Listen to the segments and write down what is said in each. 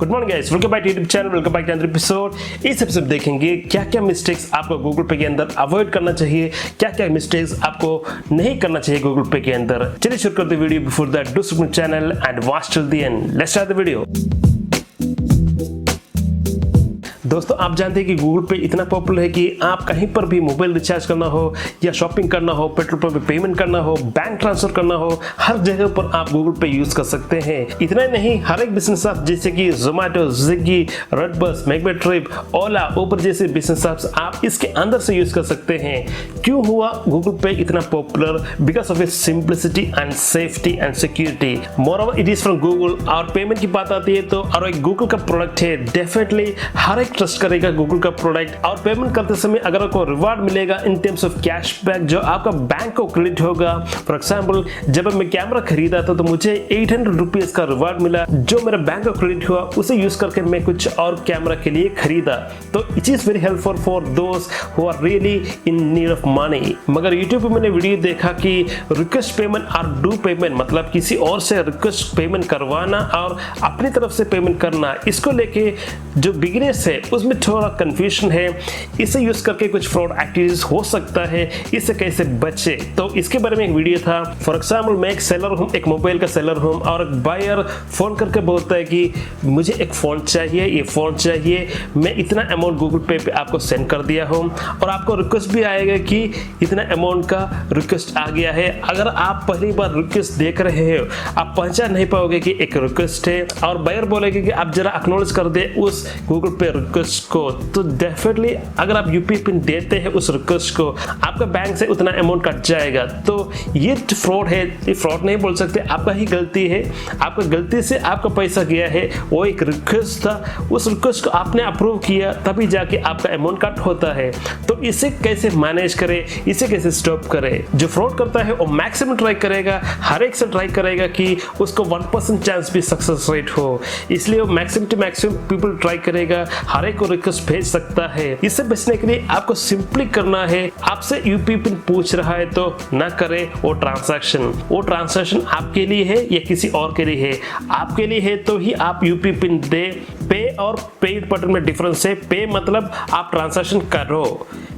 Good morning guys, welcome back to YouTube channel, welcome back to another episode. इस episode देखेंगे क्या क्या mistakes आपको गूगल पे के अंदर अवॉइड करना चाहिए, क्या क्या मिस्टेक्स आपको नहीं करना चाहिए गूगल पे के अंदर। चलिए शुरू करते हैं video. Before that do subscribe channel and watch till the end. Let's start the video. दोस्तों, आप जानते हैं कि गूगल पे इतना पॉपुलर है कि आप कहीं पर भी मोबाइल रिचार्ज करना हो या शॉपिंग करना हो, पेट्रोल पंप पे पेमेंट करना हो, बैंक ट्रांसफर करना हो, हर जगह पर आप गूगल पे यूज कर सकते हैं। इतना ही नहीं, हर एक बिजनेस ऐप जैसे कि जोमेटो, स्विगी, रेडबस, मेकमेट्रिप, ओला, उबर जैसे बिजनेस ऐप्स आप इसके अंदर से यूज कर सकते हैं। क्यों हुआ गूगल पे इतना popular? Because of its simplicity and safety and security. Moreover it is from Google. और पेमेंट की बात आती है तो और एक गूगल का प्रोडक्ट है, डेफिनेटली हर एक ट्रस्ट करेगा गूगल का प्रोडक्ट। और पेमेंट करते समय अगर आपको रिवार्ड मिलेगा इन टर्म्स ऑफ कैशबैक जो आपका बैंक को क्रेडिट होगा। फॉर एग्जांपल, जब मैं कैमरा खरीदा था तो मुझे 800 रुपीज का रिवार्ड मिला जो मेरे बैंक को क्रेडिट हुआ, उसे यूज करके मैं कुछ और कैमरा के लिए खरीदा। तो it is very helpful for those who are really in need of money. मगर यूट्यूब पे मैंने वीडियो देखा कि रिक्वेस्ट पेमेंट और डू पेमेंट, मतलब किसी और से रिक्वेस्ट पेमेंट करवाना और अपनी तरफ से पेमेंट करना, इसको लेके जो बिगिनर्स है उसमें थोड़ा कंफ्यूजन है। इसे यूज करके कुछ फ्रॉड एक्टिविटीज हो सकता है, इससे कैसे बचे, तो इसके बारे में एक वीडियो था। फॉर एग्जांपल, मैं एक सेलर हूं, एक मोबाइल का सेलर हूं, और एक बायर फोन करके बोलता है कि मुझे एक फोन चाहिए, ये फोन चाहिए, मैं इतना अमाउंट गूगल पे आपको सेंड कर दिया हूं और आपको रिक्वेस्ट भी आएगा कि इतना अमाउंट का रिक्वेस्ट आ गया है। अगर आप पहली बार रिक्वेस्ट देख रहे हो, आप पहचान नहीं पाओगे कि एक रिक्वेस्ट है, और बायर बोलेगा कि आप जरा एक्नॉलेज कर दे उस गूगल पे रिक्वेस्ट को। तो डेफिनेटली अगर आप यूपीआई पिन देते हैं उस रिक्वेस्ट को, आपका बैंक से उतना अमाउंट कट जाएगा। तो ये फ्रॉड है, ये फ्रॉड नहीं बोल सकते, आपका ही गलती है। आपका गलती से आपका पैसा गया है, वो एक रिक्वेस्ट था, उस रिक्वेस्ट को आपने अप्रूव किया तभी जाके आपका अमाउंट कट होता है। तो इसे कैसे मैनेज करें, इसे कैसे स्टॉप करें? जो फ्रॉड करता है वो मैक्सिमम ट्राई करेगा, हर एक से ट्राई करेगा कि उसको 1% चांस भी सक्सेस रेट हो, इसलिए वो maximum to maximum people try करेगा, हर एक को रिक्वेस्ट भेज सकता है। इससे बचने के लिए आपको सिंपली करना है, आपसे यूपीआई पिन पूछ रहा है तो ना करें वो ट्रांजैक्शन आपके लिए है या किसी और के लिए है। आपके लिए है तो ही आप यूपीआई पिन दे। पे और पेड बटन में डिफरेंस है। पे मतलब आप ट्रांजैक्शन करो,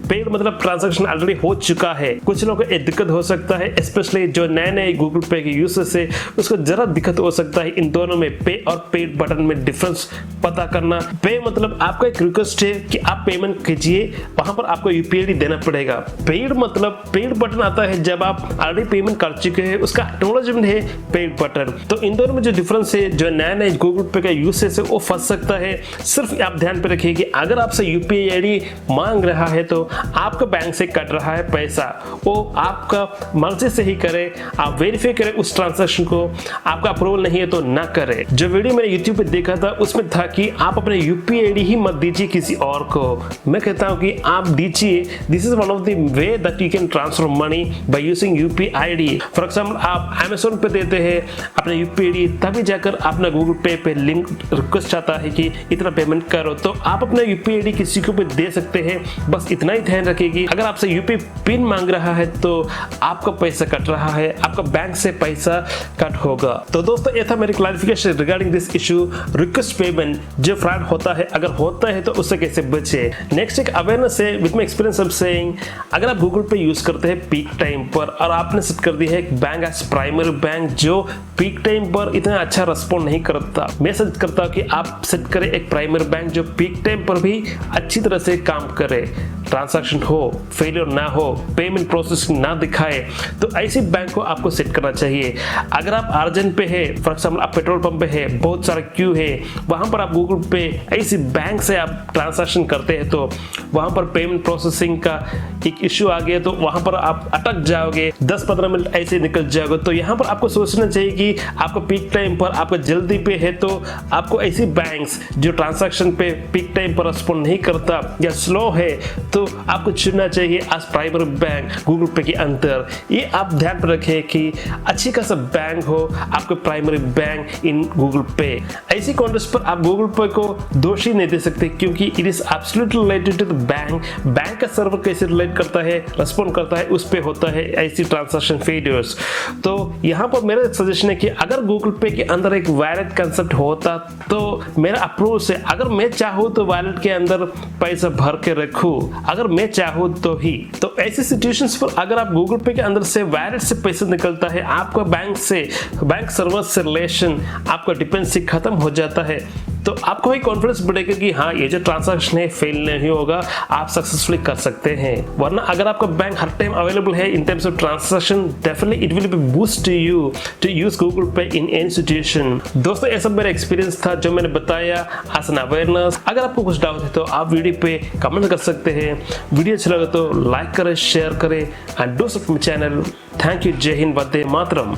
पेड मतलब ट्रांजैक्शन ऑलरेडी हो चुका है। कुछ लोगों को एक दिक्कत हो सकता है, स्पेशली जो नए नए गूगल पे के यूजर्स है, उसको जरा दिक्कत हो सकता है इन दोनों में, पे और पेड बटन में डिफरेंस पता करना। पे मतलब आपका एक रिक्वेस्ट है कि आप पेमेंट कीजिए, वहां पर आपको यूपीआई देना पड़ेगा। पेड मतलब पेड बटन आता है जब आप ऑलरेडी पेमेंट कर चुके हैं, उसका एक्नॉलेजमेंट है पेड बटन। तो इन दोनों में जो डिफरेंस है, जो नए नए गूगल पे का यूजर्स है वो फंस सकता है। सिर्फ आप ध्यान पे रखिए कि अगर आपसे यूपीआई आईडी मांग रहा है तो आपका बैंक से कट रहा है पैसा, वो आपका मर्जी से ही करे, आप वेरीफाई करें उस ट्रांजैक्शन को। आपका अप्रूवल नहीं है तो ना करें। जो वीडियो मैंने यूट्यूब पे देखा था उसमें था कि आप अपने यूपीआई आईडी ही मत दीजिए किसी और को। मैं कहता हूं कि आप दीजिए। This is one of the way that you can transfer money by using UPI ID. For example, आप अमेज़न पे देते हैं अपने यूपीआई आईडी, तभी जाकर अपना गूगल पे पे लिंक रिक्वेस्ट आता है कि इतना पेमेंट करो, तो आप अपना यूपीआई आईडी किसी को भी दे सकते हैं। बस इतना ही ध्यान रखेगी, अगर आपसे यूपीआई पिन मांग रहा है तो आपका पैसा कट रहा है, आपका बैंक से पैसा कट होगा। तो दोस्तों, ये था मेरी clarification regarding this issue, request payment जो फ्रॉड होता है, अगर होता है तो उससे कैसे बचे। नेक्स्ट एक अवेयरनेस है with my experience of saying, अगर आप गूगल पे यूज करते हैं पीक टाइम पर और आपने सेट कर दिया है एक बैंक एज प्राइमरी बैंक जो पीक टाइम पर इतना अच्छा रिस्पॉन्ड नहीं करता, मैं सजेस्ट करता हूं कि आप सेट करें एक प्राइमरी बैंक जो पीक टाइम पर भी अच्छी तरह से काम करे, ट्रांजैक्शन हो, फेलियर ना हो, पेमेंट प्रोसेसिंग ना दिखाए, तो ऐसी बैंक को आपको सेट करना चाहिए। अगर आप अर्जेंट पे है, फॉर एग्जांपल आप पेट्रोल पंप पे है, बहुत सारा क्यू है, वहां पर आप गूगल पे ऐसी बैंक से आप ट्रांजैक्शन करते हैं तो वहां पर पेमेंट प्रोसेसिंग का एक इश्यू आ गया तो वहां पर आप अटक जाओगे, 10-15 मिनट ऐसे निकल जाओगे। तो यहाँ पर आपको सोचना चाहिए कि आपको पीक टाइम पर आपको जल्दी पे है तो आपको ऐसी बैंक्स जो ट्रांजैक्शन पे पीक टाइम पर रिस्पॉन्ड नहीं करता या स्लो है, तो तो आपको चुनना चाहिए एज प्राइमरी बैंक गूगल पे के अंदर। ये आप ध्यान में रखें कि अच्छी खासा बैंक हो आपके प्राइमरी बैंक इन गूगल पे। ऐसी कॉन्टेक्स्ट पर आप गूगल पे को दोषी नहीं दे सकते, क्योंकि it is absolutely related to the bank का सर्वर कैसे रिलेट करता है, रेस्पॉन्ड करता है, उस पे होता है ऐसी ट्रांजैक्शन फेलियर्स। तो यहाँ पर मेरा सजेशन है कि अगर गूगल पे के अंदर एक वैलेट कंसेप्ट होता तो मेरा अप्रोच है, अगर मैं चाहूँ तो वैलेट के अंदर पैसा भर के रखूँ, अगर मैं चाहूँ तो ही। तो ऐसी सिचुएशंस पर अगर आप गूगल पे के अंदर से वैलेट से पैसा निकलता है, आपका बैंक सर्वर से रिलेशन, आपका डिपेंडेंसी खत्म हो जाता है, तो आपको ही कॉन्फिडेंस बढ़ेगा कि हाँ ये जो ट्रांजैक्शन है फेल नहीं होगा, आप सक्सेसफुली कर सकते हैं। वरना अगर आपका बैंक हर टाइम अवेलेबल है in terms of transaction, definitely it will be boost to you to use Google Pay in any situation. दोस्तों ये सब मेरा एक्सपीरियंस था जो मैंने बताया एज एन अवेयरनेस। अगर आपको कुछ डाउट है तो आप वीडियो पे कमेंट कर सकते हैं। वीडियो अच्छा लगा तो लाइक करें, शेयर करें and do subscribe channel. Thank you. जय हिंद, वंदे मातरम।